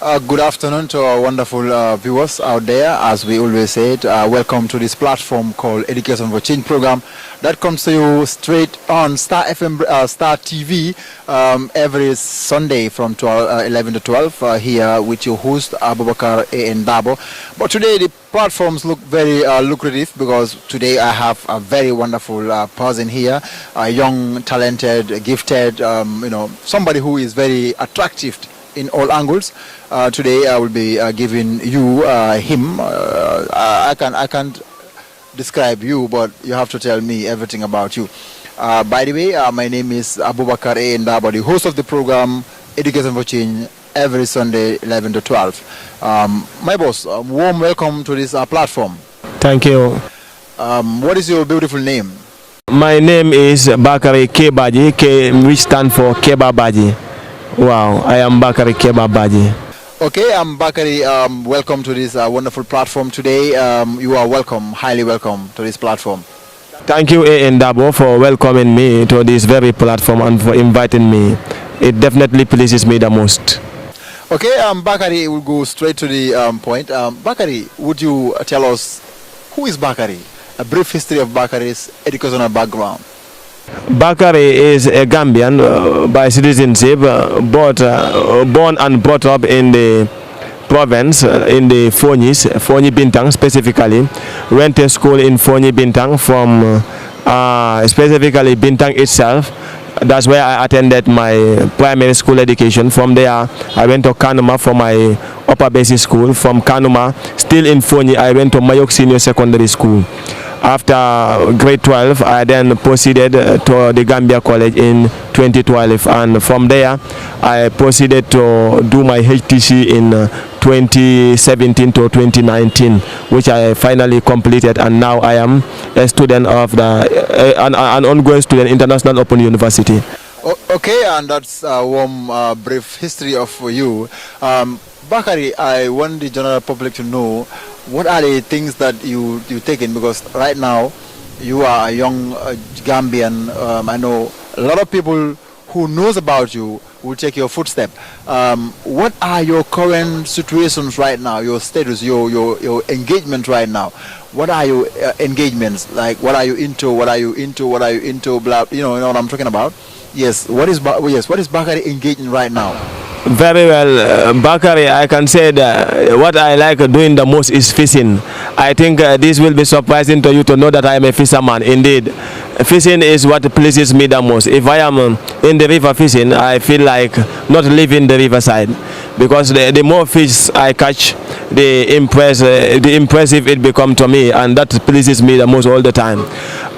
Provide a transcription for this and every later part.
Good afternoon to our wonderful viewers out there. As we always said, welcome to this platform called Education for Change program that comes to you straight on Star FM, Star TV every Sunday from 11 to 12 here with your host Abubakar A.N. Dabo. But today the platforms look very lucrative because today I have a very wonderful person here, a young, talented, gifted, somebody who is very attractive in all angles. Today I will be giving you him. I can't describe you, but you have to tell me everything about you. By the way, my name is Abubakar A. Ndaba, the host of the program Education for Change every Sunday 11 to 12. My boss, warm welcome to this platform. Thank you. What is your beautiful name? My name is Bakari Kebaji, which stands for Kebabaji. Wow, I am Bakari Kebabaji. Okay, I'm Bakari. Welcome to this wonderful platform today. You are welcome, highly welcome to this platform. Thank you, A.N. Dabo, for welcoming me to this very platform and for inviting me. It definitely pleases me the most. Okay, Bakari, we'll go straight to the point. Bakari, would you tell us who is Bakari? A brief history of Bakari's educational background. Bakari is a Gambian by citizenship, born and brought up in the province, in the Fonyi Bintang specifically. Went to school in Fonyi Bintang from specifically Bintang itself. That's where I attended my primary school education. From there, I went to Kanuma for my upper basic school. From Kanuma, still in Fonyi, I went to Mayok Senior Secondary School. After grade 12, I then proceeded to the Gambia College in 2012, and from there, I proceeded to do my HTC in 2017 to 2019, which I finally completed, and now I am a student of an ongoing student, International Open University. Okay, and that's a warm, brief history of you. Bakari, I want the general public to know what are the things that you taken, because right now you are a young Gambian. I know a lot of people who knows about you will take your footstep. What are your current situations right now? Your status, your engagement right now. What are your engagements? Like, what are you into? What are you into? What are you into? Blah. You know what I'm talking about. Yes. What is Bakari engaging right now? Very well, Bakari, I can say that what I like doing the most is fishing. I think this will be surprising to you to know that I am a fisherman. Indeed, fishing is what pleases me the most. If I am in the river fishing, I feel like not leaving the riverside, because the more fish I catch, the impressive it becomes to me, and that pleases me the most all the time.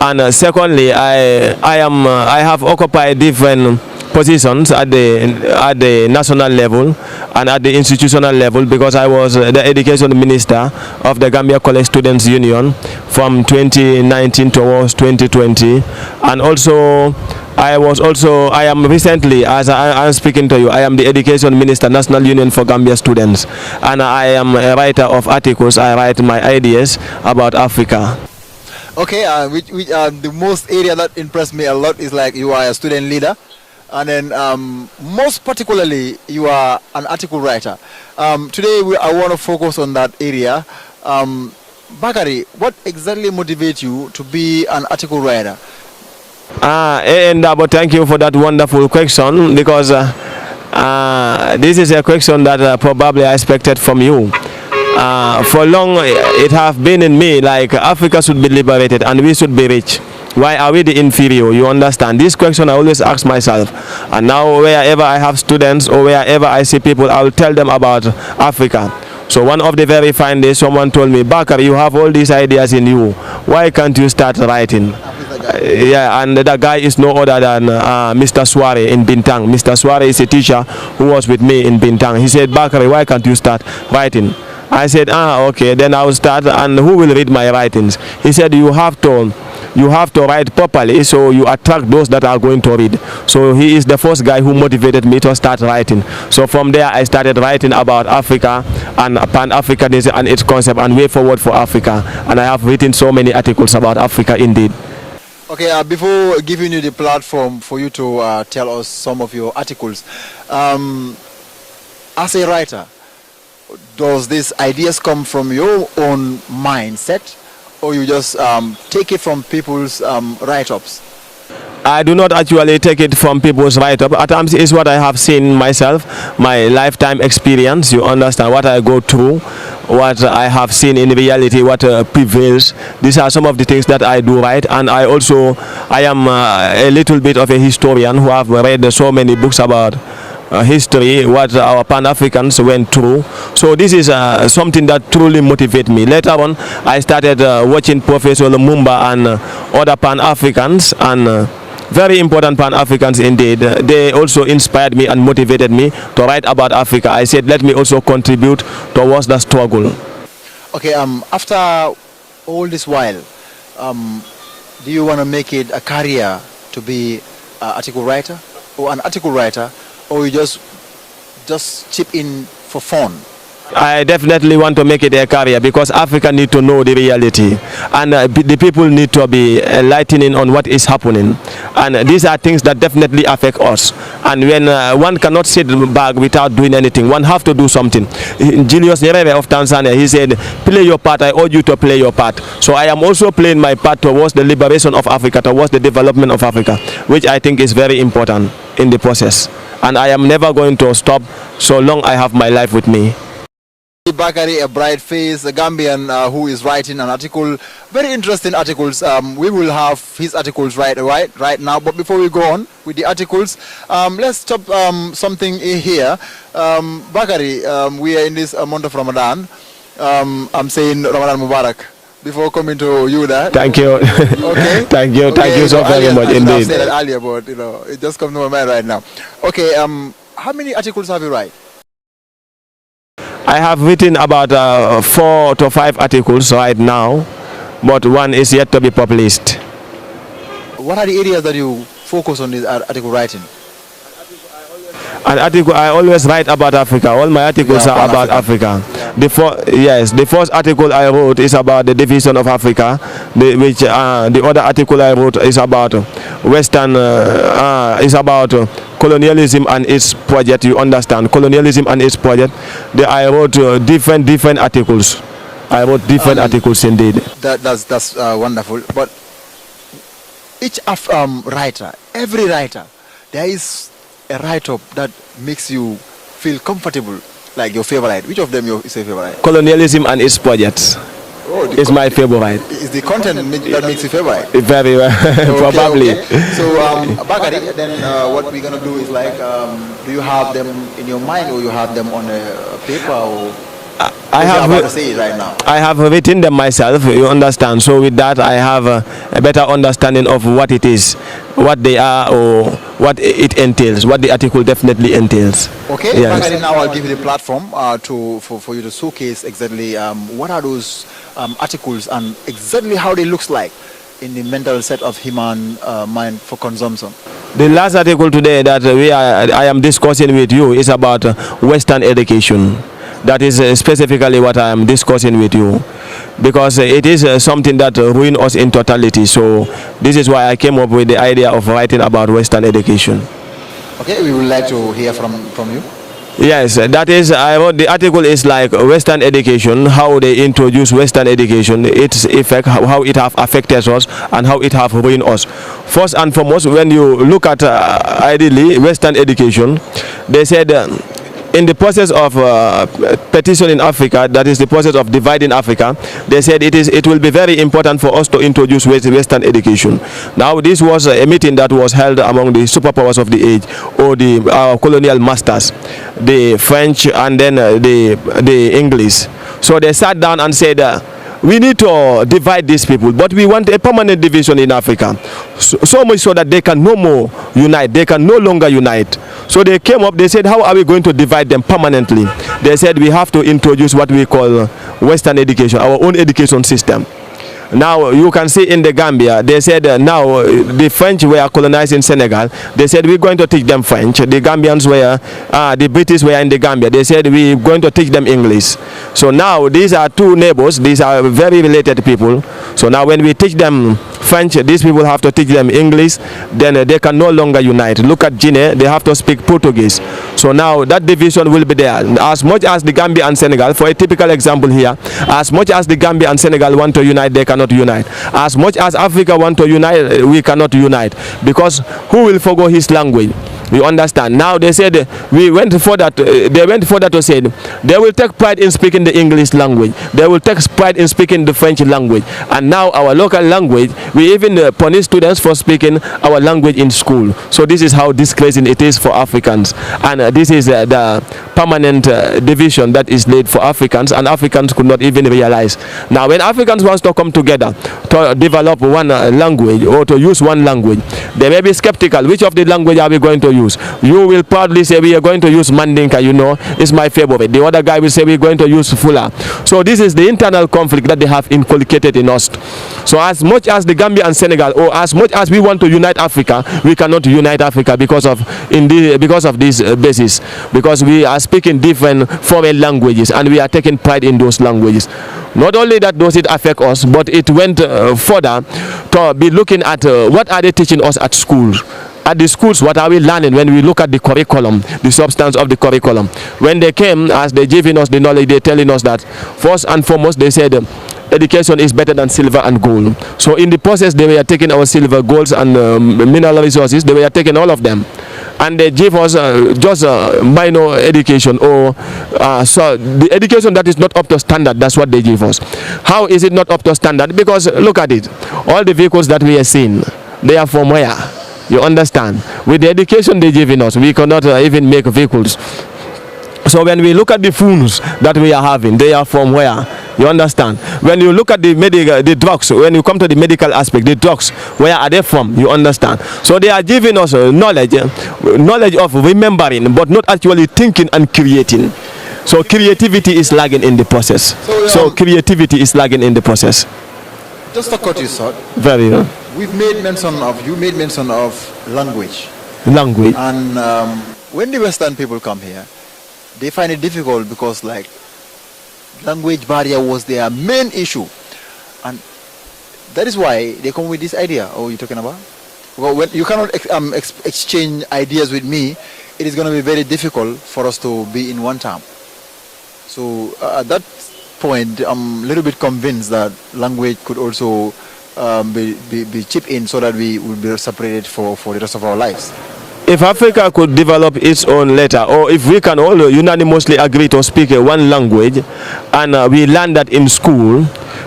And secondly, I have occupied different positions at the national level and at the institutional level, because I was the education minister of the Gambia College Students Union from 2019 towards 2020, and also I am recently, as I am speaking to you, I am the education minister, National Union for Gambia Students, and I am a writer of articles. I write my ideas about Africa. Okay, the most area that impressed me a lot is like you are a student leader. And then most particularly you are an article writer. Today I want to focus on that area. Bakari, what exactly motivates you to be an article writer? But thank you for that wonderful question, because this is a question that probably I expected from you. For long it have been in me like Africa should be liberated and we should be rich. Why are we the inferior? You understand? This question I always ask myself. And now wherever I have students or wherever I see people, I will tell them about Africa. So one of the very fine days, someone told me, Bakar, you have all these ideas in you. Why can't you start writing? Yeah, and the guy is no other than Mr. Suare in Bintang. Mr. Suare is a teacher who was with me in Bintang. He said, Bakar, why can't you start writing? I said, okay, then I will start, and who will read my writings? He said, you have to write properly, so you attract those that are going to read. So he is the first guy who motivated me to start writing. So from there I started writing about Africa and Pan-Africanism and its concept and way forward for Africa. And I have written so many articles about Africa indeed. Okay, before giving you the platform for you to tell us some of your articles, as a writer, does these ideas come from your own mindset, or you just take it from people's write-ups? I do not actually take it from people's write-up. At times it's what I have seen myself, my lifetime experience. You understand what I go through, what I have seen in reality, what prevails. These are some of the things that I do write, and I am a little bit of a historian who have read so many books about history, what our Pan-Africans went through. So this is something that truly motivates me. Later on, I started watching Professor Lumumba and other Pan-Africans, and very important Pan-Africans indeed. They also inspired me and motivated me to write about Africa. I said, let me also contribute towards the struggle. Okay, after all this while, do you want to make it a career to be an article writer, or you just chip in for fun? I definitely want to make it a career, because Africa need to know the reality, and the people need to be enlightening on what is happening, and these are things that definitely affect us. And when one cannot sit back without doing anything, one have to do something. Julius Nyerere of Tanzania, he said, play your part, I urge you to play your part. So I am also playing my part towards the liberation of Africa, towards the development of Africa, which I think is very important in the process, and I am never going to stop so long I have my life with me. Bakari, a bright face, a Gambian who is writing an article, very interesting articles. We will have his articles right now. But before we go on with the articles, let's chop something in here. Bakari, we are in this month of Ramadan. I'm saying Ramadan Mubarak. Before coming to you, that. Thank you. Okay. Thank you so very much indeed. I said that earlier, but it just comes to my mind right now. Okay. How many articles have you written? I have written about 4 to 5 articles right now, but one is yet to be published. What are the areas that you focus on this article writing? An article I always write about Africa. All my articles are about Africa. Yeah. The first article I wrote is about the division of Africa. The other article I wrote is about colonialism and its project. You understand, colonialism and its project. I wrote different articles. I wrote different articles indeed. That's wonderful. But each writer, every writer, there is a write-up that makes you feel comfortable, like your favorite. Which of them is your favorite? Colonialism and its projects. Oh, is my favorite. Is the content that makes you favorite? Very well, probably. Okay. So, Bakari, then what we're gonna do is like, do you have them in your mind, or you have them on a paper, or? I have written them myself, you understand. So with that, I have a better understanding of what it is, what they are, or what it entails, what the article definitely entails. Okay, yes. Now I'll give you the platform for you to showcase exactly what are those articles and exactly how they looks like in the mental set of human mind for consumption. The last article today that I am discussing with you is about Western education. That is specifically what I am discussing with you, because it is something that ruins us in totality. So this is why I came up with the idea of writing about Western education. Okay, we would like to hear from you. Yes, that is, I wrote, the article is like Western education, how they introduce Western education, its effect, how it have affected us and how it have ruined us. First and foremost, when you look at ideally Western education, they said in the process of partition in Africa, that is the process of dividing Africa, they said it will be very important for us to introduce Western education. Now, this was a meeting that was held among the superpowers of the age, or our colonial masters, the French and then the English. So they sat down and said, we need to divide these people, but we want a permanent division in Africa, so much so that they can no more unite, they can no longer unite. So they came up, they said, how are we going to divide them permanently? They said we have to introduce what we call Western education, our own education system. Now you can see in the Gambia, they said now the French were colonizing Senegal. They said we're going to teach them French. The Gambians were, the British were in the Gambia. They said we're going to teach them English. So now these are two neighbors. These are very related people. So now when we teach them French, these people have to teach them English, then they can no longer unite. Look at Guinea, they have to speak Portuguese. So now that division will be there. As much as the Gambia and Senegal, for a typical example here, as much as the Gambia and Senegal want to unite, they cannot unite. As much as Africa want to unite, we cannot unite. Because who will forgo his language? You understand? Now they said they went further to say they will take pride in speaking the English language. They will take pride in speaking the French language. And now our local language, we even punish students for speaking our language in school. So this is how disgracing it is for Africans. And this is the permanent division that is laid for Africans, and Africans could not even realize. Now when Africans want to come together to develop one language or to use one language, they may be skeptical. Which of the language are we going to use? You will proudly say we are going to use Mandinka, you know, it's my favorite. The other guy will say we're going to use Fula. So this is the internal conflict that they have inculcated in us. So as much as the Gambia and Senegal, or as much as we want to unite Africa, we cannot unite Africa because of this basis, because we are speaking different foreign languages and we are taking pride in those languages. Not only that does it affect us, but it went further to be looking at what are they teaching us at school. At the schools, what are we learning when we look at the curriculum, the substance of the curriculum? When they came, as they giving us the knowledge, they're telling us that first and foremost, they said education is better than silver and gold. So in the process, they were taking our silver, golds, and mineral resources. They were taking all of them, and they give us just minor education, or so the education that is not up to standard. That's what they give us. How is it not up to standard? Because look at it, all the vehicles that we are seeing, they are from where? You understand? With the education they giving us, we cannot even make vehicles. So when we look at the phones that we are having, they are from where? You understand? When you look at the drugs, when you come to the medical aspect, the drugs, where are they from? You understand? So they are giving us knowledge of remembering, but not actually thinking and creating. So creativity is lagging in the process. So creativity is lagging in the process. Just to cut you short. Very well. You made mention of language. Language. And when the Western people come here, they find it difficult because like language barrier was their main issue, and that is why they come with this idea. Oh, you're talking about? Well, when you cannot exchange ideas with me, it is going to be very difficult for us to be in one term. So at that point, I'm a little bit convinced that language could also be chipped in so that we will be separated for the rest of our lives. If Africa could develop its own letter, or if we can all unanimously agree to speak one language and we learn that in school,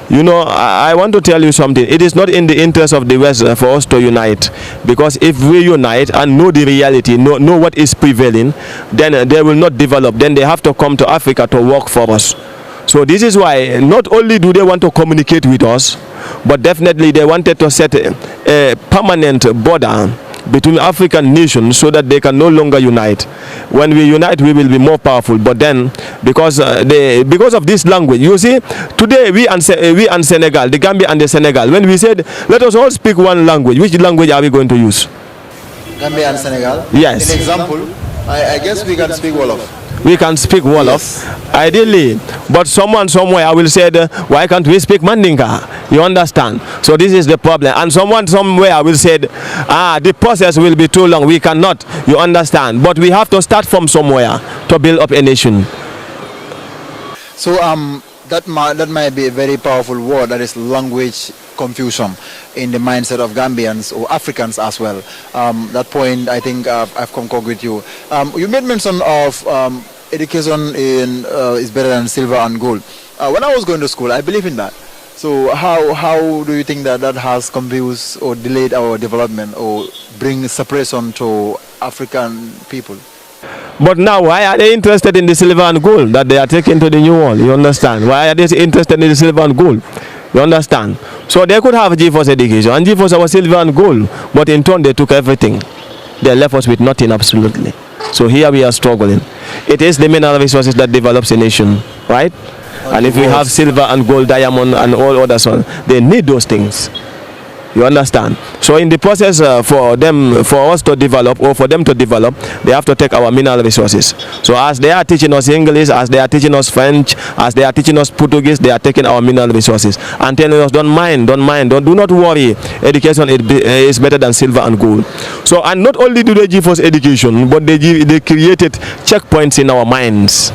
you know, I want to tell you something. It is not in the interest of the West for us to unite, because if we unite and know the reality, know what is prevailing, then they will not develop. Then they have to come to Africa to work for us. So this is why not only do they want to communicate with us, but definitely they wanted to set a permanent border between African nations so that they can no longer unite. When we unite, we will be more powerful. But then, because of this language, you see, today we and Senegal, the Gambia and the Senegal, when we said, let us all speak one language, which language are we going to use? Gambia and Senegal? Yes. In example, I guess we can speak Wolof. We can speak Wolof, yes, ideally, but someone somewhere will say, why can't we speak Mandinka? You understand? So this is the problem. And someone somewhere will say, the process will be too long, we cannot. You understand? But we have to start from somewhere to build up a nation. So that might be a very powerful word, that is language confusion in the mindset of Gambians or Africans as well. That point, I think I've concurred with you. You made mention of education is better than silver and gold. When I was going to school, I believe in that. So how do you think that has confused or delayed our development or bring separation to African people? But now, why are they interested in the silver and gold that they are taking to the new world? You understand? Why are they interested in the silver and gold? You understand? So they could have GFOS education, and GFOS was silver and gold, but in turn they took everything. They left us with nothing, absolutely. So here we are struggling. It is the mineral resources that develops a nation, right? And if we have silver and gold, diamond and all others, they need those things. You understand? So in the process for us to develop, or for them to develop, they have to take our mineral resources. So as they are teaching us English, as they are teaching us French, as they are teaching us Portuguese, they are taking our mineral resources and telling us, do not worry, education is better than silver and gold. So, and not only do they give us education, but they created checkpoints in our minds.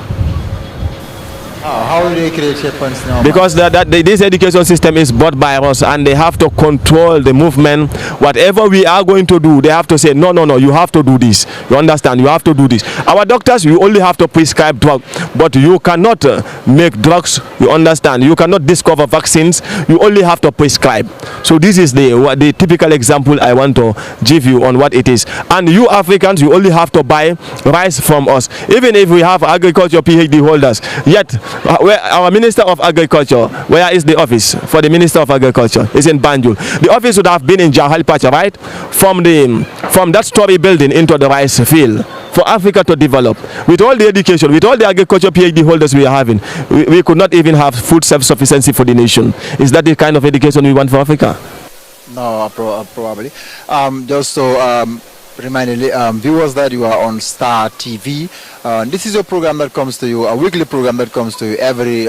How do they create checkpoints now? Because this education system is bought by us, and they have to control the movement. Whatever we are going to do, they have to say, no, you have to do this. You understand? You have to do this. Our doctors, you only have to prescribe drug, but you cannot make drugs. You understand? You cannot discover vaccines. You only have to prescribe. So this is the typical example I want to give you on what it is. And you Africans, you only have to buy rice from us. Even if we have agriculture PhD holders, yet where our Minister of Agriculture, where is the office for the Minister of Agriculture? It's in Banjul. The office would have been in Jahal Pacha, right? From that story building into the rice field for Africa to develop. With all the education, with all the agriculture PhD holders we are having, we could not even have food self-sufficiency for the nation. Is that the kind of education we want for Africa? No, probably. Just to remind viewers that you are on Star TV. This is a program that comes to you, a weekly program that comes to you every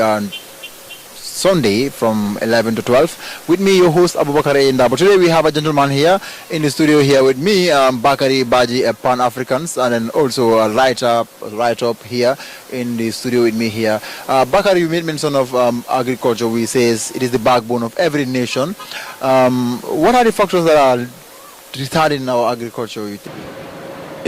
Sunday from 11 to 12. With me, your host, Abubakar Inda. But today we have a gentleman here in the studio here with me, Bakari Baji, a Pan-Africans, and then also a writer up here in the studio with me here. Bakari, you made mention of agriculture. We says it is the backbone of every nation. What are the factors that are retarding our agriculture?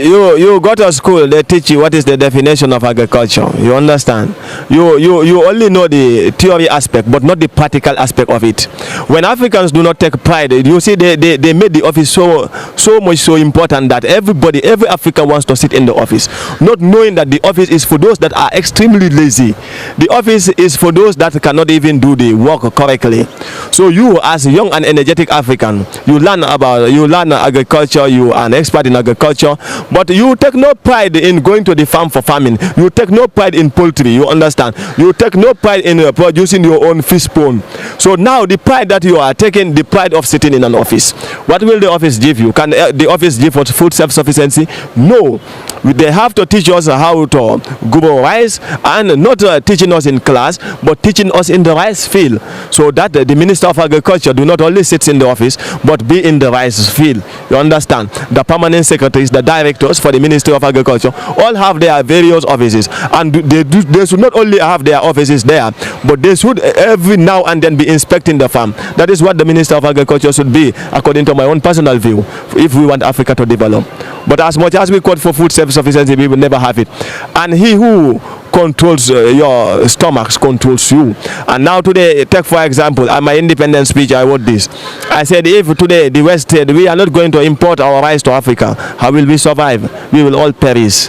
You go to school, they teach you what is the definition of agriculture. You understand? You only know the theory aspect, but not the practical aspect of it. When Africans do not take pride, you see they made the office so important that every African wants to sit in the office, not knowing that the office is for those that are extremely lazy. The office is for those that cannot even do the work correctly. So you, as a young and energetic African, you learn agriculture, you are an expert in agriculture, but you take no pride in going to the farm for farming. You take no pride in poultry. You understand? You take no pride in producing your own fish spawn. So now the pride that you are taking, the pride of sitting in an office, what will the office give you? Can the office give us food self-sufficiency? No. They have to teach us how to grow rice, and not teaching us in class, but teaching us in the rice field, so that the Minister of Agriculture do not only sit in the office, but be in the rice field. You understand? The permanent secretaries, the directors for the Ministry of Agriculture, all have their various offices, and they should not only have their offices there, but they should every now and then be inspecting the farm. That is what the Minister of Agriculture should be, according to my own personal view, if we want Africa to develop. But as much as we call for food self-sufficiency, we will never have it. And he who controls your stomachs controls you. And now today, take for example, at my independence speech, I wrote this. I said, if today the West said we are not going to import our rice to Africa, how will we survive? We will all perish.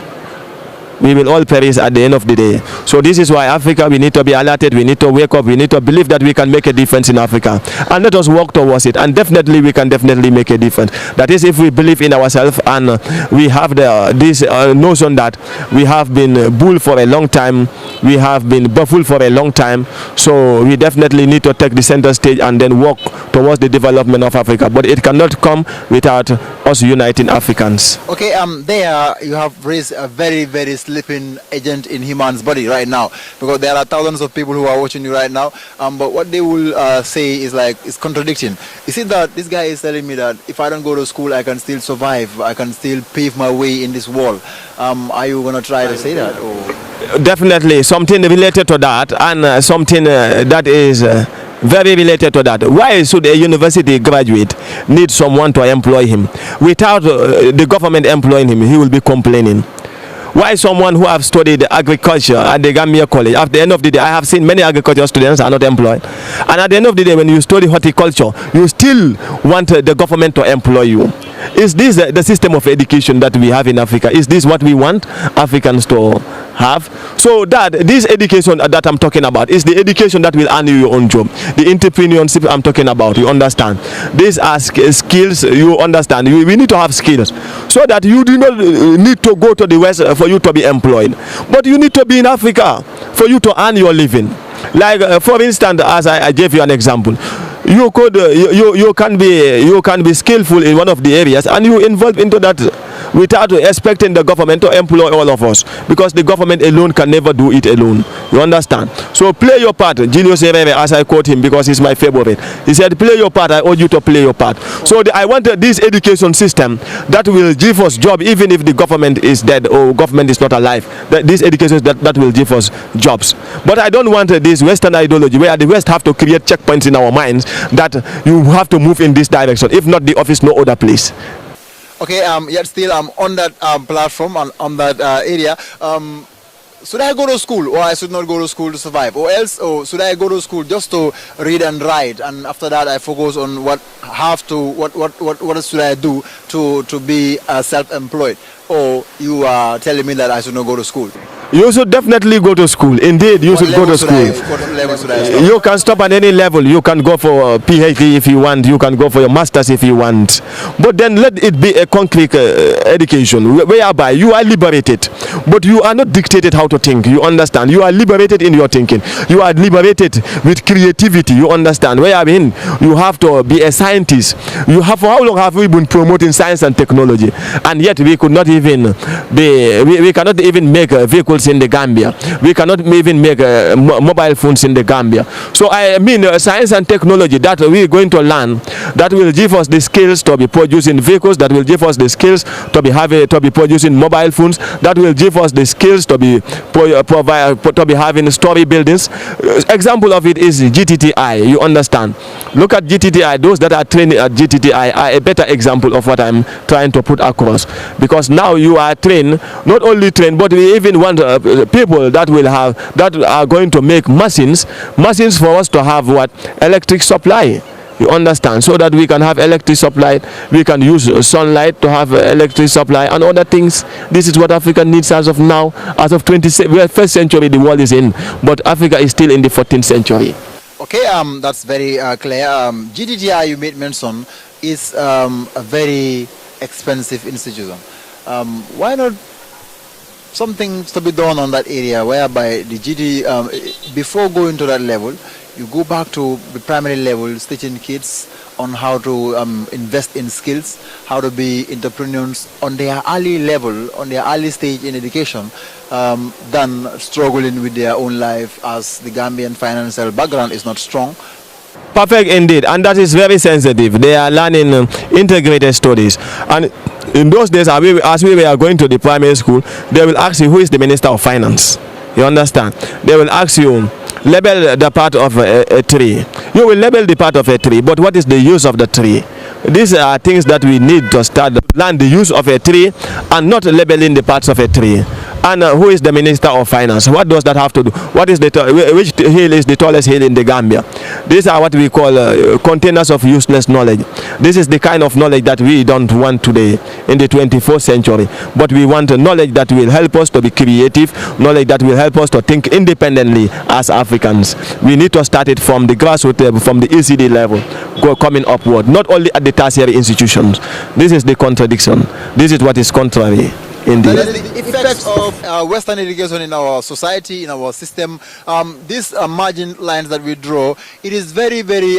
We will all perish at the end of the day. So this is why Africa, we need to be alerted, we need to wake up, we need to believe that we can make a difference in Africa. And let us work towards it. And definitely we can definitely make a difference. That is if we believe in ourselves, and we have this notion that we have been bull for a long time, we have been baffled for a long time. So we definitely need to take the center stage and then work towards the development of Africa. But it cannot come without us uniting Africans. Okay, there you have raised a very, very sleeping agent in human's body right now, because there are thousands of people who are watching you right now, but what they will say is like, it's contradicting. You see that this guy is telling me that if I don't go to school, I can still survive, I can still pave my way in this world. Are you going to try to say that? Or? Definitely something related to that, and something that is very related to that. Why should a university graduate need someone to employ him? Without the government employing him, he will be complaining. Why someone who have studied agriculture at the Gambia College, at the end of the day, I have seen many agricultural students are not employed. And at the end of the day, when you study horticulture, you still want the government to employ you. Is this the system of education that we have in Africa? Is this what we want Africans to have? So that this education that I'm talking about is the education that will earn you your own job. The entrepreneurship I'm talking about, you understand? These are skills, you understand? We need to have skills, so that you do not need to go to the West for you to be employed, but you need to be in Africa for you to earn your living. Like for instance, as I gave you an example, you can be skillful in one of the areas, and you involve into that without expecting the government to employ all of us, because the government alone can never do it alone. You understand? So play your part. Julius Herrera, as I quote him because he's my favorite, he said, play your part, I urge you to play your part. So I wanted this education system that will give us job even if the government is dead or government is not alive. This education that will give us jobs. But I don't want this Western ideology where the West have to create checkpoints in our minds that you have to move in this direction. If not the office, no other place. Okay, yet still on that platform, on that area, should I go to school, or I should not go to school to survive, or else, or should I go to school just to read and write, and after that I focus on what should I do to be self-employed? Or you are telling me that I should not go to school? You should definitely go to school. Indeed, you should go to school. What level should I stop? You can stop at any level. You can go for a PhD if you want. You can go for your master's if you want. But then let it be a concrete education whereby you are liberated. But you are not dictated how to think. You understand? You are liberated in your thinking. You are liberated with creativity. You understand? Where I mean, you have to be a scientist. You have, for how long have we been promoting science and technology? And yet we could not even be, we cannot even make vehicles in the Gambia. We cannot even make mobile phones in the Gambia. So I mean science and technology that we are going to learn, that will give us the skills to be producing vehicles, that will give us the skills to be producing mobile phones, that will give us the skills to be having story buildings. Example of it is GTTI. You understand? Look at GTTI. Those that are trained at GTTI are a better example of what I'm trying to put across, because now you are trained, not only trained, but we even want people that are going to make machines for us to have what? Electric supply. You understand? So that we can have electric supply, we can use sunlight to have electric supply and other things. This is what Africa needs as of now. As of 21st century the world is in, but Africa is still in the 14th century. Okay, that's very clear. GDTI you made mention is a very expensive institution. Why not something to be done on that area whereby the before going to that level, you go back to the primary level, teaching kids on how to invest in skills, how to be entrepreneurs on their early level, on their early stage in education, than struggling with their own life as the Gambian financial background is not strong. Perfect indeed, and that is very sensitive. They are learning integrated studies, and in those days as we were going to the primary school, they will ask you who is the Minister of Finance. You understand? They will ask you, label the part of a tree. You will label the part of a tree, but what is the use of the tree? These are things that we need to start learn the use of a tree and not labeling the parts of a tree. And who is the Minister of Finance? What does that have to do? What is which hill is the tallest hill in the Gambia? These are what we call containers of useless knowledge. This is the kind of knowledge that we don't want today in the 21st century. But we want knowledge that will help us to be creative, knowledge that will help us to think independently as Africans. We need to start it from the grassroots level, from the ECD level, coming upward, not only at the tertiary institutions. This is the contradiction. This is what is contrary. Indeed. That is the effects of Western education in our society, in our system. These margin lines that we draw, it is very, very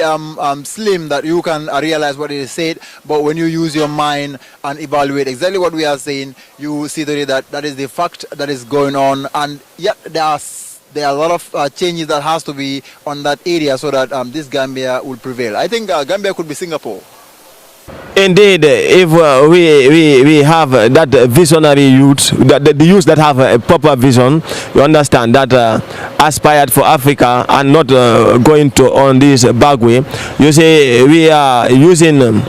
slim that you can realize what it is said, but when you use your mind and evaluate exactly what we are saying, you see that is the fact that is going on, and yet there are a lot of changes that has to be on that area so that this Gambia will prevail. I think Gambia could be Singapore. Indeed, if we have that visionary youth, the youth that have a proper vision, you understand, that aspired for Africa and not going to on this bad way. You say we are using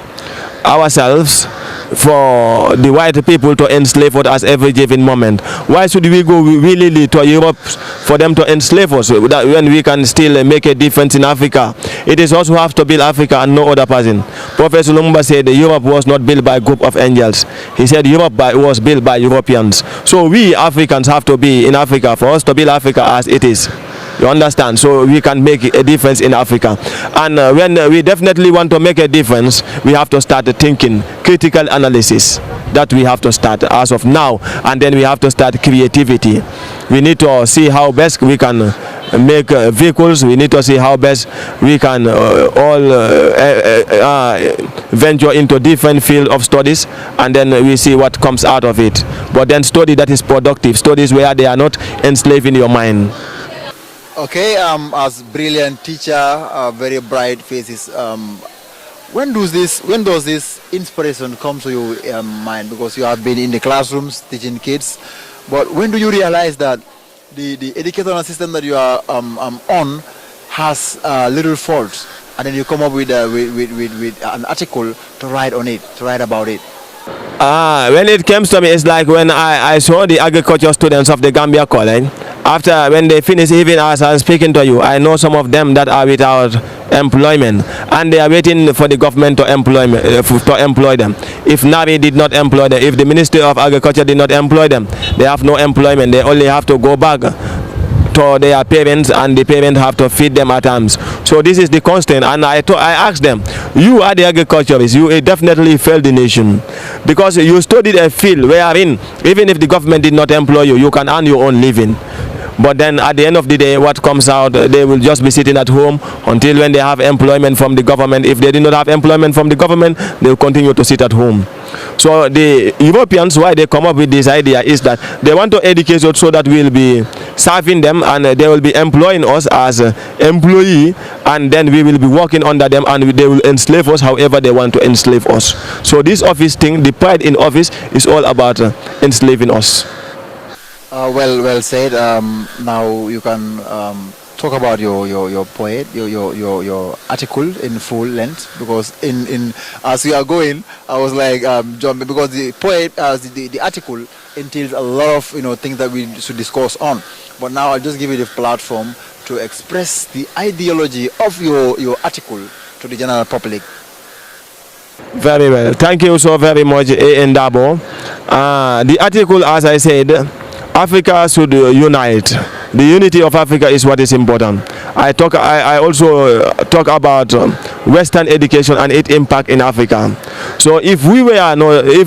ourselves for the white people to enslave us every given moment. Why should we go willingly to Europe for them to enslave us when we can still make a difference in Africa? It is also have to build Africa and no other person. Professor Lumumba said Europe was not built by a group of angels. He said Europe was built by Europeans. So we Africans have to be in Africa for us to build Africa as it is. You understand? So we can make a difference in Africa. And when we definitely want to make a difference, we have to start thinking, critical analysis. That we have to start as of now. And then we have to start creativity. We need to see how best we can make vehicles. We need to see how best we can all venture into different field of studies, and then we see what comes out of it. But then study that is productive, studies where they are not enslaving your mind. Okay, as brilliant teacher, very bright faces. When does this inspiration come to your mind? Because you have been in the classrooms teaching kids, but when do you realize that the educational system that you are on has little faults, and then you come up with an article to write on it, to write about it? When it comes to me, it's like when I saw the agriculture students of the Gambia College. After when they finish, even as I'm speaking to you, I know some of them that are without employment, and they are waiting for the government to employ them. If NAVI did not employ them, if the Ministry of Agriculture did not employ them, they have no employment. They only have to go back to their parents, and the parents have to feed them at times. So this is the constant, and I asked them, you are the agriculturists, you definitely failed the nation, because you studied a field wherein even if the government did not employ you, you can earn your own living. But then at the end of the day, what comes out, they will just be sitting at home until when they have employment from the government. If they do not have employment from the government, they will continue to sit at home. So the Europeans, why they come up with this idea is that they want to educate us so that we will be serving them, and they will be employing us as employee, and then we will be working under them, and they will enslave us however they want to enslave us. So this office thing, the pride in office, is all about enslaving us. Well said. Now you can talk about your poet, your article in full length, because in as we are going, I was like jumping, because the poet, the article entails a lot of things that we should discuss on. But now I'll just give you the platform to express the ideology of your article to the general public. Very well. Thank you so very much, A.N. Dabo. The article, as I said, Africa should unite. The unity of Africa is what is important. I also talk about Western education and its impact in Africa. So if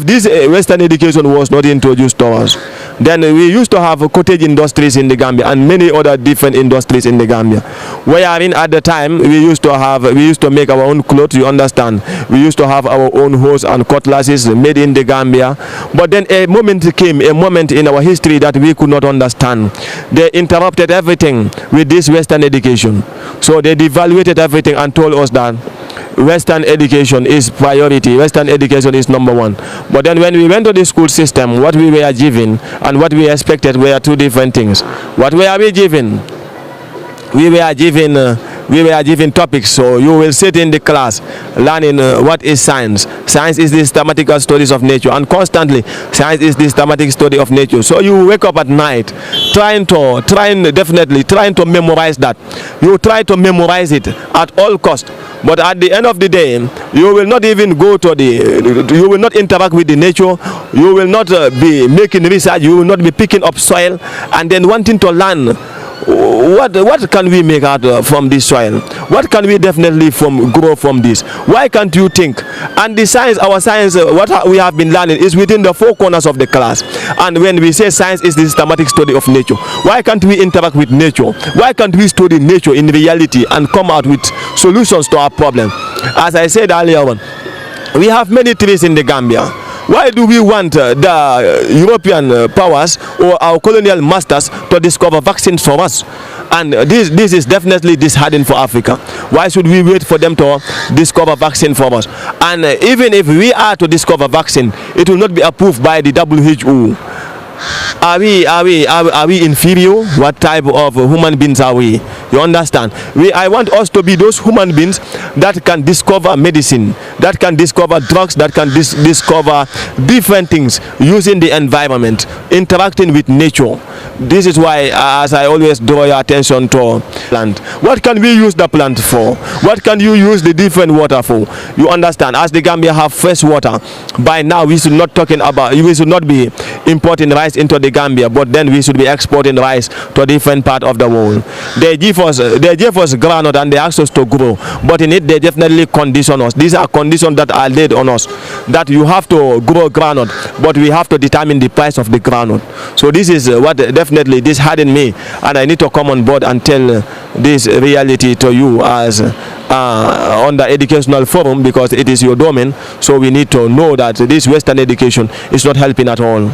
this Western education was not introduced to us, then we used to have cottage industries in the Gambia and many other different industries in the Gambia. Wherein at the time we used to make our own clothes, you understand. We used to have our own hose and cutlasses made in the Gambia. But then a moment in our history that we could not understand. They interrupted everything with this Western education. So they devaluated everything and told us that Western education is priority, Western education is number one. But then when we went to the school system, what we were given and what we expected were two different things. What were we given? We were given topics. So you will sit in the class learning what is science. Science is the systematical studies of nature, and constantly science is the systematic study of nature. So you wake up at night trying to memorize that. You try to memorize it at all cost. But at the end of the day, you will not even you will not interact with the nature, you will not be making research, you will not be picking up soil and then wanting to learn what can we make out from this soil? What can we definitely grow from this? Why can't you think? And the science, our science, what we have been learning is within the four corners of the class. And when we say science is the systematic study of nature, why can't we interact with nature? Why can't we study nature in reality and come out with solutions to our problem? As I said earlier on, we have many trees in the Gambia. Why do we want the European powers or our colonial masters to discover vaccines for us? And this is definitely disheartening for Africa. Why should we wait for them to discover vaccine for us? And even if we are to discover vaccine, it will not be approved by the WHO. Are we inferior? What type of human beings are we? You understand? I want us to be those human beings that can discover medicine, that can discover drugs, that can discover different things using the environment, interacting with nature. This is why, as I always draw your attention to plant. What can we use the plant for? What can you use the different water for? You understand? As the Gambia have fresh water, by now we should not be importing rice into the Gambia, but then we should be exporting rice to a different part of the world. They gave us groundnut and they asked us to grow, but in it they definitely condition us. These are conditions that are laid on us, that you have to grow groundnut, but we have to determine the price of the groundnut. So this is what definitely this hardened me, and I need to come on board and tell this reality to you as on the educational forum, because it is your domain. So we need to know that this Western education is not helping at all.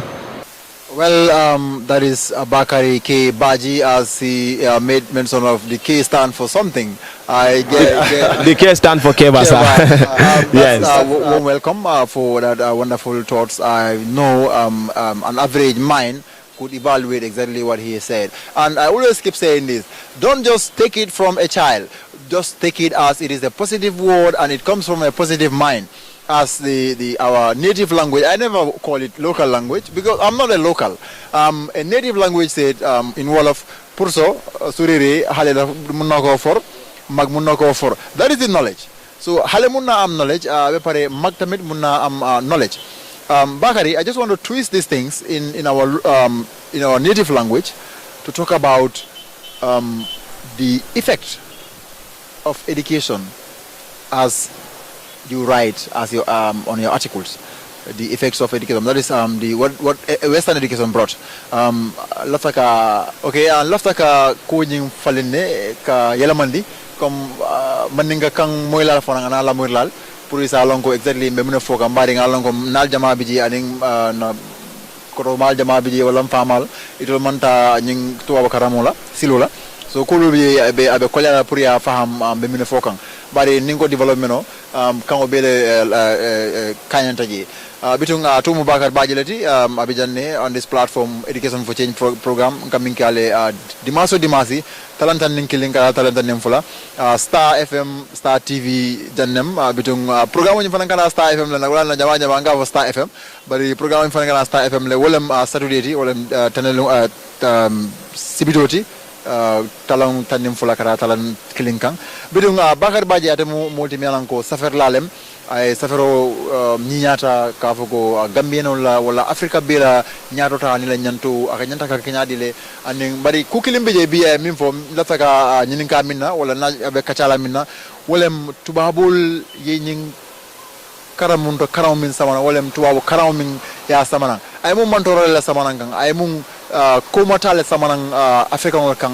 Well, that is Bakari K. Baji, as he made mention of the K stand for something. I get the K stand for Kebasa. Yes. Warm welcome for that wonderful thoughts. I know an average mind could evaluate exactly what he said. And I always keep saying this: don't just take it from a child. Just take it as it is a positive word and it comes from a positive mind. As our native language, I never call it local language because I'm not a local. A native language said in Wolof, Purso, Suriri, Halela Munako for, Mag Munako for. That is the knowledge. So Halemuna am knowledge, Vepare Magtamit Muna am knowledge. Bakari, I just want to twist these things in our native language to talk about the effect of education as you write as your on your articles, the effects of education. That is what Western education brought. Laftaka kujing faline ka yalamandi comme maninga kang moilal fonanga na la moilal pour isa lonko exactly memuna foka mbari nga lonko nal jama biji aning na ko mal jama biji wala famal itol manta nying tuwa karamola silula so kulu bi abe kolya pour ya faham memuna fokang bari ningo development kango bele kanyanta ji bitung tumu bakar bajilati abijanne on this platform education for change program coming kale dimasi talantan ninkilinka talantan nemfula star fm star tv jannem bitung program ni fananga star fm la wala jama jama nga star fm bari program ni fananga star fm le wolem saturday wolem tanelu sibidoti talang tanim fula kara talan kilinkang bidung bakar baji atemu multimialan ko safer lalem ay safero nyata ka fogo gambien wala afrika bila nyato ta ni la nyantu aka nyanta ka kenyadi le aning bari kukilimbe je bi min fo lataka nyininka minna wala na be kacala minna wolem tubabul ye nyin karamun to karam min samana wolem tubabu karam min ya samana ay mum mantoro la samana kan ay mum ko motale samanang african kan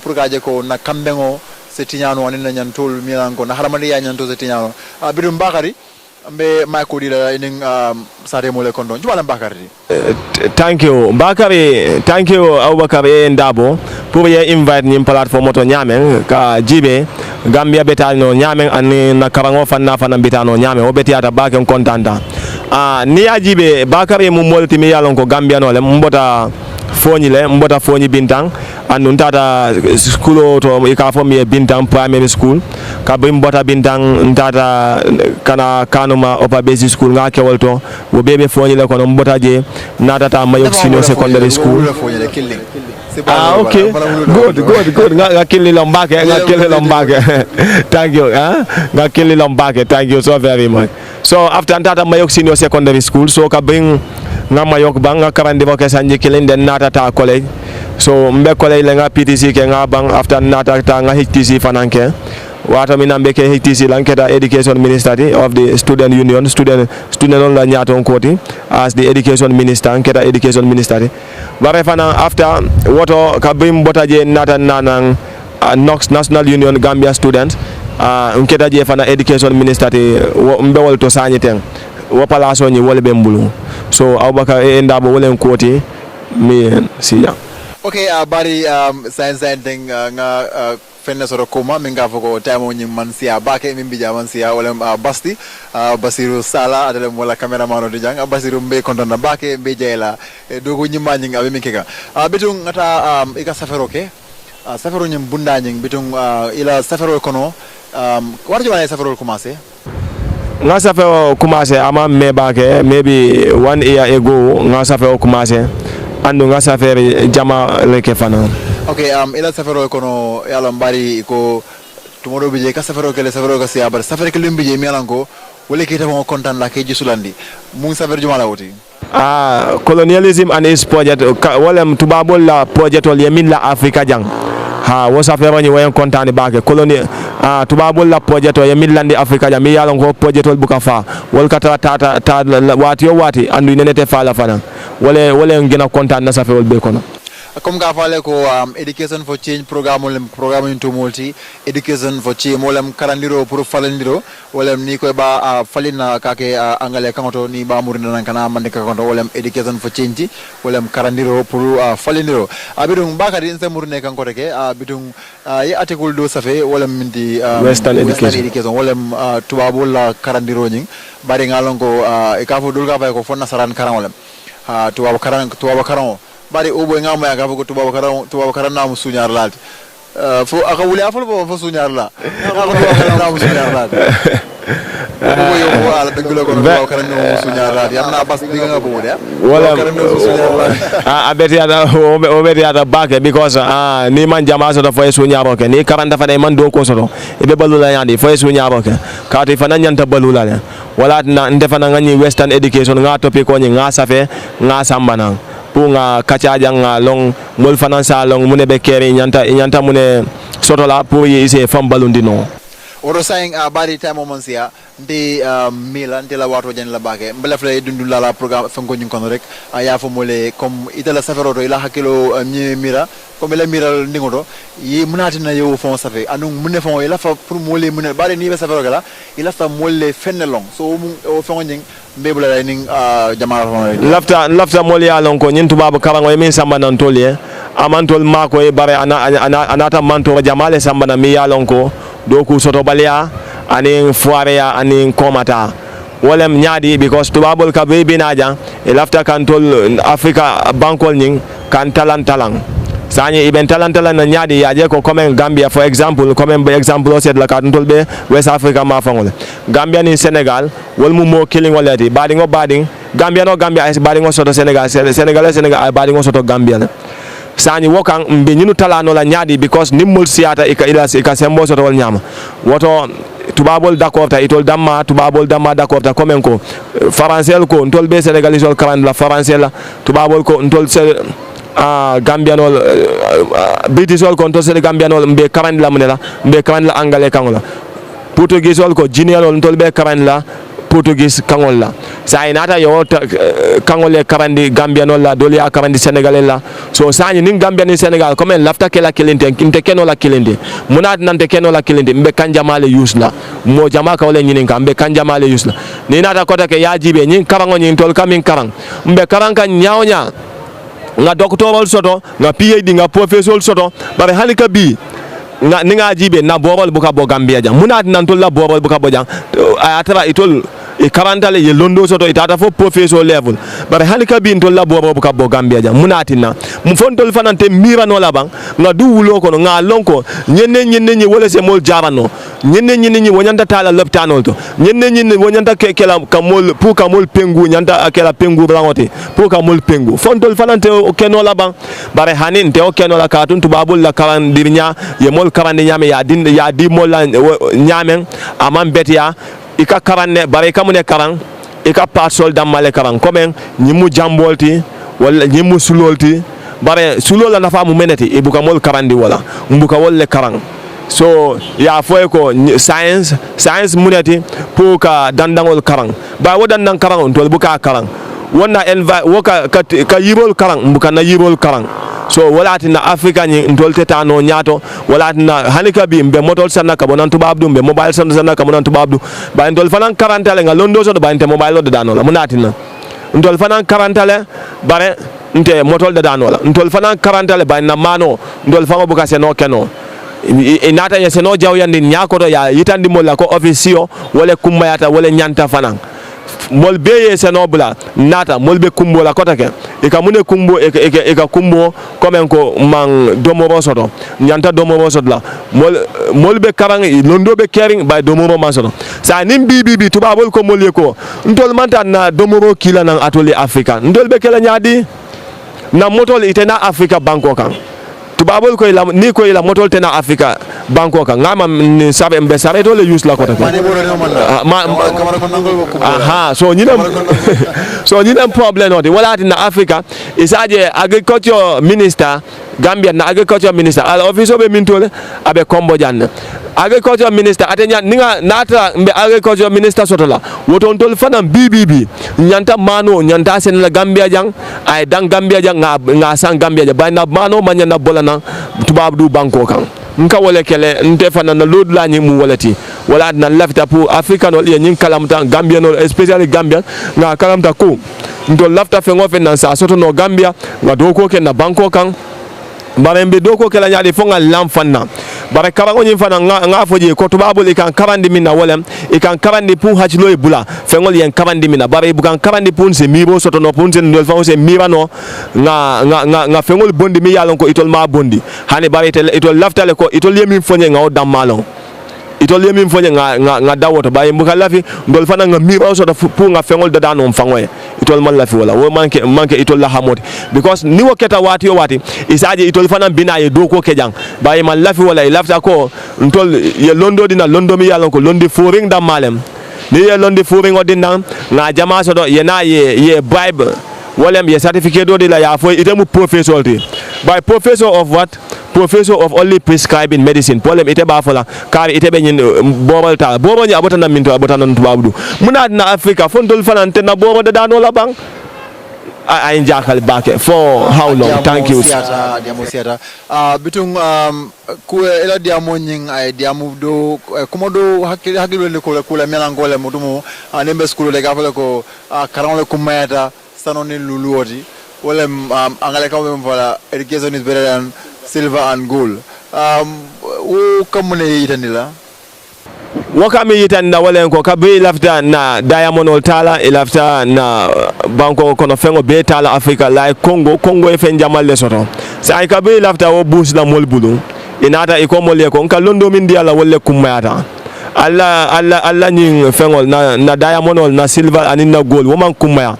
pour gaje ko na kambengo setinyano anina nyantol milango na haramani ya nyanto setinyano bidum bakari mbe mako dila inin sare mole kondo jumala bakari thank you bakari, thank you Abubakar Ndabo pour ye invite ni platform to nyamen ka jibe gambia betano nyamen an na karango fanna fana betano nyamen o betiata baken kontanta ni ajibe bakari mu molti mi yalon ko gambia no le mbota mbota fonyi bintang andu ntata school to ika fo mi bintang primary school ka bim mbota bintang ntata kana kanuma upper basic school nga kewolto wo bebe fonyi le kono mbota je natata mayok senior secondary school okay good nga killi lombake thank you nga killi lombake thank you so very much. So after ntata mayok senior secondary school so ka bring nga mayok bang nga karandi mo kesanji kilin den natata college so mbe college le nga PTC ke nga bang after natata nga HTC fananke wata minambe ke HTC lanketa education minister of the student union student on la nyaton koti as the education minister anketa education minister bare fana after woto kabim botaje natan nanang Knox National Union Gambia students nketa je fana education minister mbe wol to sanyiten wo palaso ni wole bembulu so Abubakar Ndabo wolen koti mi siya okay bari science thing nga fenne soro koma minga foko tamo nyi mansia bake mimbi jamansia wala basti basiru sala adale wala cameraman do jang basiru mbe kontona bake mbe jeyla dogo nyima nyi abe mikeka bitung ngata ika safero ke safero nyim bunda nyi bitung ila safero kono warjo wala safero commencer nga safero commencer ama me bake maybe 1 year ago nga safero commencer andu nga safere jama leke fana okay ila safero kono yalla mbari ko tumodo bije ka safero kele safero ka siya bar safero kele mbije mi alanko wala kita mo kontan la ke jisulandi mu safero juma la woti colonialism and its project wala tubabol la project wal yamin la afrika jang wo safero ni wayan kontani bake coloni tubabol la project wal yamin landi afrika jang mi yalanko project wal bukafa wal kata ta wati andu nenete fala fana wala ngena kontan na safero be kono comme ga fale ko education for change programme into multi education for change molem karandiro pour falendiro wolem ni ko ba falina kake angale kangoto ni ba murina nan kana mande kangoto wolem education for change wolem karandiro pour falendiro abidum bakari inse murne kangoto ke bidum ye article do safe wolem mindi western education wolem tubabul karandiro nying bari ngalon ko e ka fo dul ga fay ko fonna saran karan wolem tubabu karan bari ubo ngamo ya ko tubabu karan na musunyar lalti fo aka wuli afal fo sunyar la aka tubabu karan na musunyar lalti ubo yo ko ala deglo ko tubabu karan na musunyar lalti amna bas diga nga bo de wala obeti ata back because ni man jama so fo sunyar ko ni karanta fa man do ko so e be balula yandi fo sunyar ko ka ti fa nyanta balula ne wala na ndefana ngani western education nga topi ko ni nga safe nga sambana pour nga kacaja nga long mol finansa long mune be kere nyanta mune soto la pour yi ise fam balundino oto saying bari time moments ya ndi mila ndi la wato jan la bake mbalef la dundu la programme fango ñu kono rek ya fa mole comme itala saferoto ila hakilo mi mira comme la mira ndingoto yi munati na yow fon safe anu mune fon ila fa pour mole mune bari ni be safero gala ila fa mole fenelong so o fango ñing mbebula la ning jamaara lafta mole ya lon ko ñin tubabu karango min samba nan tolye amantol mako e bare anata manto jamale samba na mi ya lon ko doku soto balia ani foire ya ani komata wolem nyaadi because tubabol ka be binaja e lafta kantol africa bankol ning kan talang sani iben talan na nyaadi ya je ko comme Gambia for example comme example set la kantol be West Africa ma fangol Gambia ni Senegal wol mu mo killing walati badingo Gambia no Gambia is badingo soto Senegal badingo soto Gambia sani wokan mbe nyinu talano la nyaadi because nimmul siata ika sembo soto wal nyama woto tubabol d'accord ta itol damma tubabol damma d'accord ta komen ko français ko ntol be sénégalais ol karan la français la tubabol ko ntol gambianol british ol ko ntol gambianol mbe karan la munela mbe karan la anglais kangola portugais ol ko jinial ol ntol be karan la portugais kangol la sa inata yo kangole karandi gambianol la doli a karandi sénégalais la so sani nin gambian ni sénégal comme lafta kela kelente kinte keno la kelente munat nante keno la kelente mbe kanjamale yusla mo jama ka wala nyinin ka mbe kanjamale yusla ni nata kota ke yajibe nyin karango nyin tol kamin karang mbe karanga nyaonya nga doctorol soto nga PhD nga professeur soto bare halika bi nga ninga jibe na borol buka bo Gambia jang munat nan tol la borol buka bo jang atara itol e karantale ye londo soto itata fo professeur level bare halika bi tol la borol buka bo Gambia jang munatina mu fontol fanante mira no la bang nga du wulo ko nga lonko nyenne wala se mol jarano nyenne wonyanta tala loptanol to nyenne wonyanta kela kamol pour kamol pengu nyanta akela pengu rangote pour kamol pengu fontol fanante o keno la bang bare hanin te o keno la katun tubabul la karan dirnya ye mol karande nyame ya di mol la nyamen amam betia ika karanne bare kamune karan ika pasol damale karan comme nyimu jambolti wala nyimu sulolti bare sulola nafa mu meneti ibuka mol karandi wala mbuka wolle karan so ya foy ko science muneti pour ka dandangol karan ba wodan karan tol buka karan wonna woka ka yirol karan mbuka na yirol karan so walati na africa ni ndolte tano nyato walati na hanika bi mbe motol sanna ka bonan tubabdu mbe mobile sanna ka bonan tubabdu ba ndol fanan karantale nga londo so ba nte mobile do dano la munati na ndol fanan karantale bare nte motol de dano la ndol fanan karantale ba na mano ndol fama buka se no keno inata ya se no jawyandi nyakoto ya yitandi molla ko officio wala kummayata wala nyanta fanan mol beye senobla nata mol be kumbo la kotake ikamune kumbo eka kumbo comme ko man domoro soto nyanta domoro soto la mol be karang londo be kering bay domoro man soto sa nim bibi tubabol ko mol yeko ndol manta na domoro kila nan atoli africa ndol be kala nyaadi na motol itena africa banko kan tubabol ko ila ni ko ila motol tena africa banko kan ngama ni sabe mbe sare to le use la ko ta aha so nyina problem no de wala na africa isaje agriculture minister Gambia na agriculture minister al office be mintole abe kombo janne agriculture minister atenya ninga nata mbe agriculture minister sotola woton tol fanam BBB nyanta mano nyanta sen la Gambia jang ay dang Gambia jang nga sang Gambia jang bayna mano manyana bolana tubab du banko kan nka wole kele nte fana na lod la nyi mu wolati wala na lafta pour african wol nyi kalamta Gambia no especially Gambia nga kalamta ko ndo lafta fe ngofe nan sa soto no Gambia nga doko ke na banko kan bare mbe doko ke la nyaade fo nga lam fanna bare kabango nyi fana nga foje ko tubabul e kan kabandi minna wolem e kan kabandi pour hajlo e bula fe ngol yen kabandi minna bare bu kan kabandi pour se mibo soto no pour se ndol fa se mirano nga fe ngol bondi mi yalon ko itol ma bondi hani bare itol laftale ko itol yemi fonye nga o dammalon itol yemi fonye nga dawoto baye mbuka lafi ndol fana nga miro soto pour nga fe ngol dada no fangoye itol man lafi wala wo manke itol la hamoti because ni woketa wati yo wati isaje itol fana bina ye doko kejang baye man lafi wala lafta ko ntol ye londo dina londo mi yalon ko londi foring da malem ni ye londi foring o dinna nga jama so do ye na ye bribe wolem ye certificate do de la ya fo itemu professor ti by professor of what professor of only prescribing medicine problem ite ba fola kari ite be nyin bobal ta bobo nya abota na minto abota non tubabdu muna na Africa fon dol fanante na bobo de dano la bang I jakal back for how long thank you diamo siata bitung ku ela diamo nyin ay diamo do komodo hakil le ko la melangole mutumo nembe school le gafale ko karan le kumayata sanoni luluoti wala angale ka mo wala education is better than silver and gold wo kamune yitanila wakami yitanna wala ko kabe lafta na diamond ol tala e lafta na banko kono fengo be tala Africa like Congo e fen jamal le soto sa kabe lafta wo bus la mol bulu inata e ko mol ko nka londo min diala wala kumayata alla nyi fengol na diamond ol na silver and na gold wo man kumaya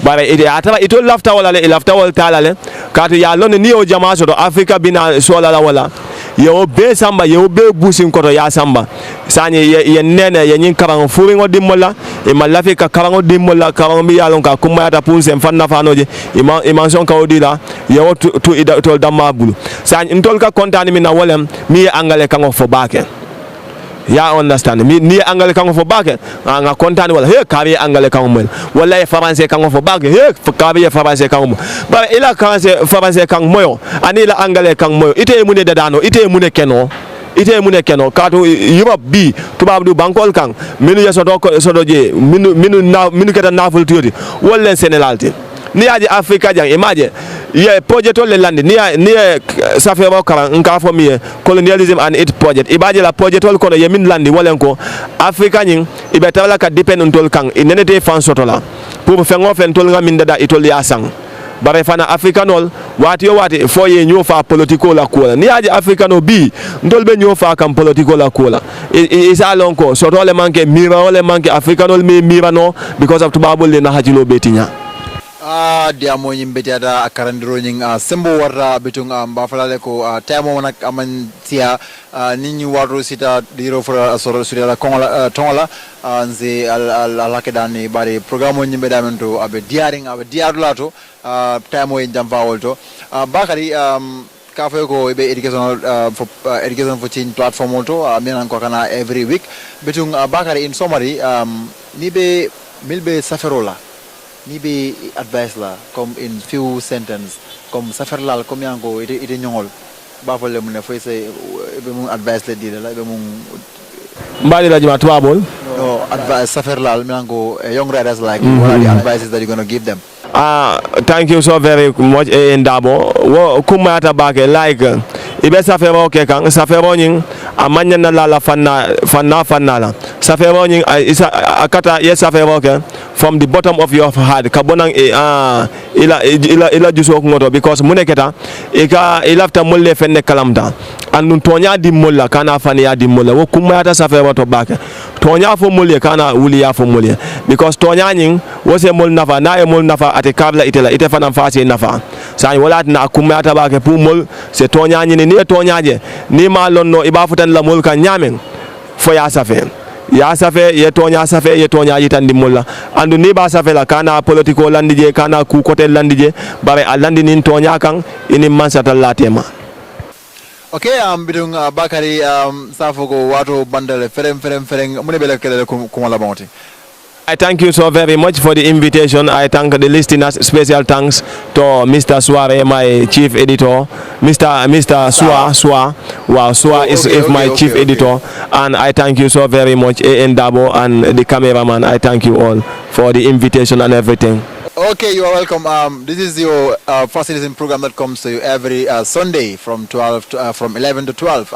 bare ide ataba ito lafta wala le lafta wal tala le katu ya lon ni o jama so Africa bina so la wala yo be samba yo be busin koto ya samba sanye ye nene ye nyin karango furingo dimola e malafi ka karango dimola karango mi yalon ka kuma ta punse fanna fanoje iman son ka odila yo to ida to damma bulu sanye ntol ka kontani mi na wolem mi angale kango fo bake ya understand ni angale kango fo bake nga kontani wala he kabe angale kango mel wala e français kango fo bake he kabe e français kango ba ila français kango moyo ani ila angale kango moyo ite mune dadano ite mune keno kato Europe bi tubabdu bankol kang minu ya sodo je minu keta naful tioti wala senelalti ni aji Africa jang imagine ye project le landi ni safero kala nka fo mi colonialism and its project ibaje la project ol kono ye min landi wolen ko Africa nyin ibe tawla ka depend on tol kang inenete fan sotola pour fengo fen tol nga min dada itol ya sang bare fana africanol wati fo ye nyofa politiko la kola ni aji africano bi ndol be nyofa kam politiko la kola isa lonko sotole manke mira ole manke africanol me mira no because of tubabul le na hajilo betinya diamo nyimbeti ada akarandiro nying sembo warra bitung bafalale ko tamo nak aman tia ninyi waro sita diro for soro sura kongola tongola nze alake dani bari programo nyimbe damento abe diarulato tamo en jamfa wolto bakari kafe ko be education for change platform wolto menan ko kana every week bitung bakari in summary nibe milbe saferola ni be advice la comme in few sentence comme safer lal comme yango ite nyongol ba fole mu ne foy say be mu advice le di la be mu mbali la jima tubabol no advice safer lal yango young riders like what are the advices that you're going to give them thank you so very much ndabo wo kumata bake like ibe safero ke kan safero nyin amanya na la fanna la safero nyin isa akata yes safero ke from the bottom of your heart kabonang ila juso ngoto because muneketa ilafta mulle fenne kalamta andun tonya di mulla kana fani ya di mulla wo kumata safero to bake tonya fo mulle kana wuli ya fo mulle because tonya nyin wo se mul nafa na e mul nafa ate kabla itela ite fanam fasi nafa sany wala na kumata bake pour mul se tonya nyin ni tonya je ni ma lonno iba futan la mul kan nyamen fo ya safe ya safe ye tonya yitandi mulla andu ni ba safe la kana politiko landije kana ku kotel landije bare a landi nin tonya kan ini mansata latema. Okay, bidung Bakari Safogo Wato Bandele Fereng mune bele kele kumala bonti. I thank you so very much for the invitation. I thank the listeners. Special thanks to Mr. Suare, my chief editor. Mr. Sua. Wow, Sua is my chief editor. And I thank you so very much, A.N. Dabo and the cameraman. I thank you all for the invitation and everything. Okay, you are welcome. This is your first edition program that comes to you every Sunday from 11 to 12.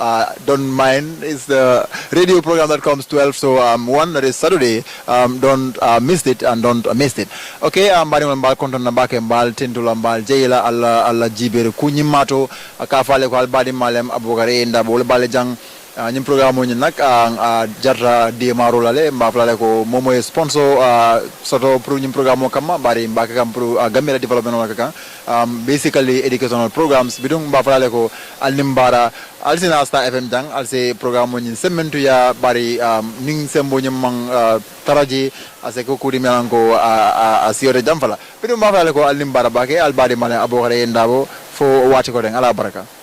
Don't mind, it's the radio program that comes 12. So one that is Saturday. Don't miss it and don't miss it. Okay, bari mbal konton nambake mbal tintula mbal jeyla alla jibere kunyimato akafale ko albadi malem abogare nda bol balejang ñim programme ñu nak jarta di marulale mbaflale ko momo sponsor soto pour ñim programme kam bari mbaka kam pour gamela development wala kan basically educational programs bidung mbaflale ko alnimbara alsina sta fm jang alse programme ñin sementu ya bari ning sembo ñim mang taraji ase ko kudi melanko asiore jamfala bidung mbaflale ko alnimbara bake albadi male abogare ndabo fo wati ko den ala baraka.